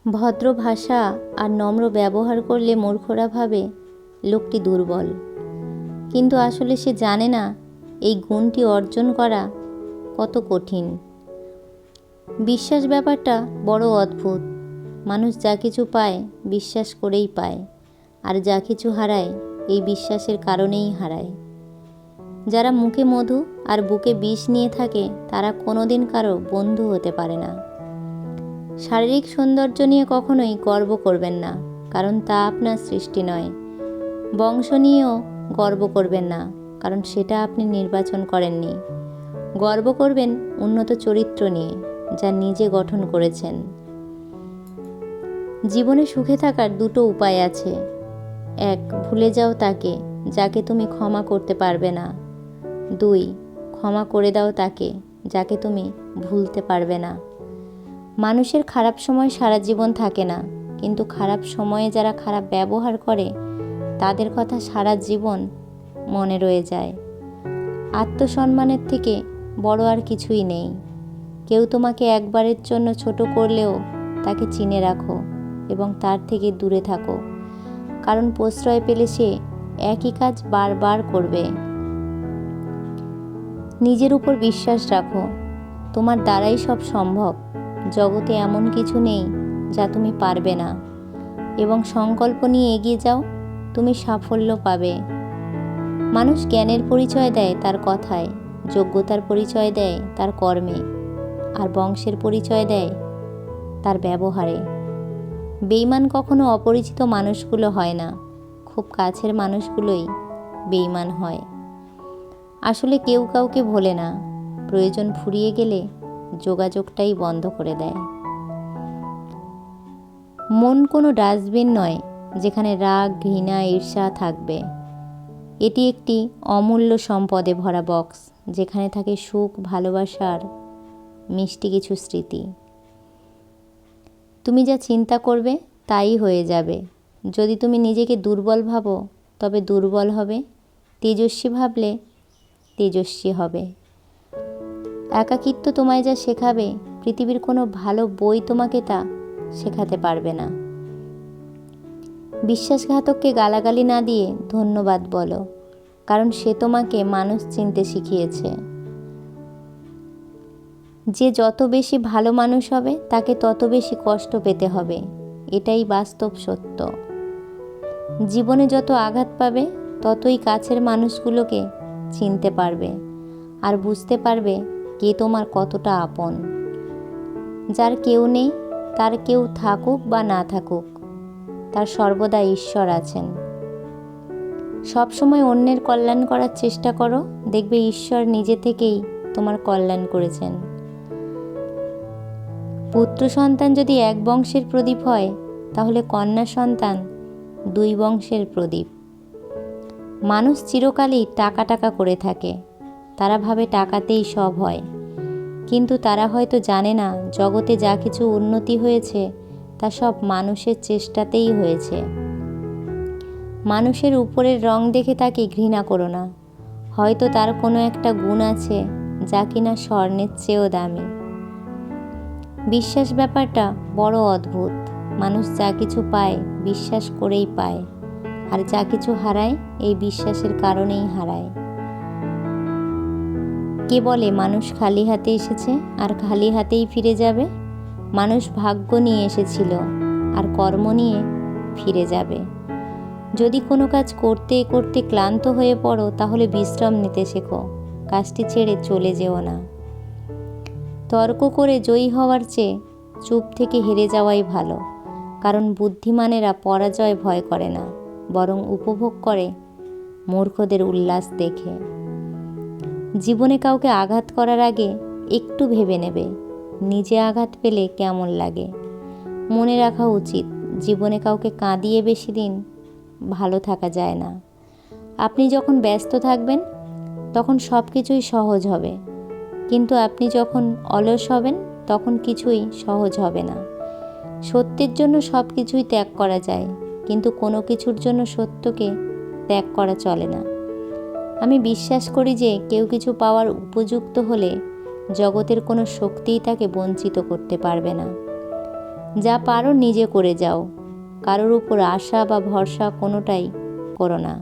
ভদ্র ভাষা আর নম্র ব্যবহার করলে মূর্খরা ভাবে লোকটি দুর্বল, কিন্তু আসলে সে জানে না এই গুণটি অর্জন করা কত কঠিন। বিশ্বাস ব্যাপারটা বড় অদ্ভুত। মানুষ যা কিছু পায় বিশ্বাস করেই পায়, আর যা কিছু হারায় এই বিশ্বাসের কারণেই হারায়। যারা মুখে মধু আর বুকে বিষ নিয়ে থাকে তারা কোনোদিন কারো বন্ধু হতে পারে না। শারীরিক সৌন্দর্য নিয়ে কখনোই গর্ব করবেন না, কারণ তা আপনার সৃষ্টি নয়। বংশ নিয়েও গর্ব করবেন না, কারণ সেটা আপনি নির্বাচন করেননি। গর্ব করবেন উন্নত চরিত্র নিয়ে, যা নিজে গঠন করেছেন। জীবনে সুখে থাকার দুটো উপায় আছে। এক, ভুলে যাও তাকে যাকে তুমি ক্ষমা করতে পারবে না। দুই, ক্ষমা করে দাও তাকে যাকে তুমি ভুলতে পারবে না। মানুষের খারাপ সময় সারা জীবন থাকে না, কিন্তু খারাপ সময়ে যারা খারাপ ব্যবহার করে তাদের কথা সারা জীবন মনে রয়ে যায়। আত্মসম্মানের থেকে বড় আর কিছুই নেই। কেউ তোমাকে একবারের জন্য ছোট করলেও তাকে চিনে রাখো এবং তার থেকে দূরে থাকো, কারণ প্রশ্রয় পেলে সে একই কাজ বারবার করবে। নিজের উপর বিশ্বাস রাখো, তোমার দ্বারাই সব সম্ভব। জগতে এমন কিছু নেই যা তুমি পারবে না, এবং সংকল্প নিয়ে এগিয়ে যাও, তুমি সাফল্য পাবে। মানুষ জ্ঞানের পরিচয় দেয় তার কথায়, যোগ্যতার পরিচয় দেয় তার কর্মে, আর বংশের পরিচয় দেয় তার ব্যবহারে। বেঈমান কখনো অপরিচিত মানুষগুলো হয় না, খুব কাছের মানুষগুলোই বেঈমান হয়। আসলে কেউ কাউকে ভোলে না, প্রয়োজন ফুরিয়ে গেলে যোগাযোগটাই বন্ধ করে দেয়। মন কোনো ডাস্টবিন নয় যেখানে রাগ, ঘৃণা, ঈর্ষা থাকবে। এটি একটি অমূল্য সম্পদে ভরা বক্স, যেখানে থাকে সুখ, ভালোবাসার মিষ্টি কিছু স্মৃতি। তুমি যা চিন্তা করবে তাই হয়ে যাবে। যদি তুমি নিজেকে দুর্বল ভাবো তবে দুর্বল হবে, তেজস্বী ভাবলে তেজস্বী হবে। একাকিত্ব তোমায় যা শেখাবে পৃথিবীর কোনো ভালো বই তোমাকে তা শেখাতে পারবে না। বিশ্বাসঘাতককে গালাগালি না দিয়ে ধন্যবাদ বলো, কারণ সে তোমাকে মানুষ চিনতে শিখিয়েছে। যে যত বেশি ভালো মানুষ হবে তাকে তত বেশি কষ্ট পেতে হবে, এটাই বাস্তব সত্য। জীবনে যত আঘাত পাবে ততই কাছের মানুষগুলোকে চিনতে পারবে আর বুঝতে পারবে কে তোমার কতটা আপন। যার কেউ নেই তার কেউ থাকুক বা না থাকুক, তার সর্বদা ঈশ্বর আছেন। সবসময় অন্যের কল্যাণ করার চেষ্টা করো, দেখবে ঈশ্বর নিজে থেকেই তোমার কল্যাণ করেছেন। পুত্র সন্তান যদি এক বংশের প্রদীপ হয়, তাহলে কন্যা সন্তান দুই বংশের প্রদীপ। মানুষ চিরকালই টাকা টাকা করে থাকে, তারা ভাবে টাকাতেই সব হয়, কিন্তু তারা হয়তো জানে না জগতে যা কিছু উন্নতি হয়েছে তা সব মানুষের চেষ্টাতেই হয়েছে। মানুষের উপরের রং দেখে তাকে ঘৃণা করো না, হয়তো তার কোনো একটা গুণ আছে যা কিনা স্বর্ণের চেয়েও দামি। বিশ্বাস ব্যাপারটা বড় অদ্ভুত। মানুষ যা কিছু পায় বিশ্বাস করেই পায়, আর যা কিছু হারায় এই বিশ্বাসের কারণেই হারায়। কে বলে মানুষ খালি হাতে এসেছে আর খালি হাতেই ফিরে যাবে? মানুষ ভাগ্য নিয়ে এসেছিল আর কর্ম নিয়ে ফিরে যাবে। যদি কোনো কাজ করতে করতে ক্লান্ত হয়ে পড়ো তাহলে বিশ্রাম নিতে শেখো, কাজটি ছেড়ে চলে যেও না। তর্ক করে জয়ী হওয়ার চেয়ে চুপ থেকে হেরে যাওয়াই ভালো, কারণ বুদ্ধিমানেরা পরাজয় ভয় করে না, বরং উপভোগ করে মূর্খদের উল্লাস দেখে। জীবনে কাউকে আঘাত করার আগে একটু ভেবে নেবে নিজে আঘাত পেলে কেমন লাগে। মনে রাখা উচিত, জীবনে কাউকে কাঁদিয়ে বেশি দিন ভালো থাকা যায় না। আপনি যখন ব্যস্ত থাকবেন তখন সব কিছুই সহজ হবে, কিন্তু আপনি যখন অলস হবেন তখন কিছুই সহজ হবে না। সত্যের জন্য সব কিছুই ত্যাগ করা যায়, কিন্তু কোনো কিছুর জন্য সত্যকে ত্যাগ করা চলে না। আমি বিশ্বাস করি যে কেউ কিছু পাওয়ার উপযুক্ত হলে জগতের কোনো শক্তিই তাকে বঞ্চিত করতে পারবে না। যা পারো নিজে করে যাও, কারোর উপর আশা বা ভরসা কোনোটাই করো না।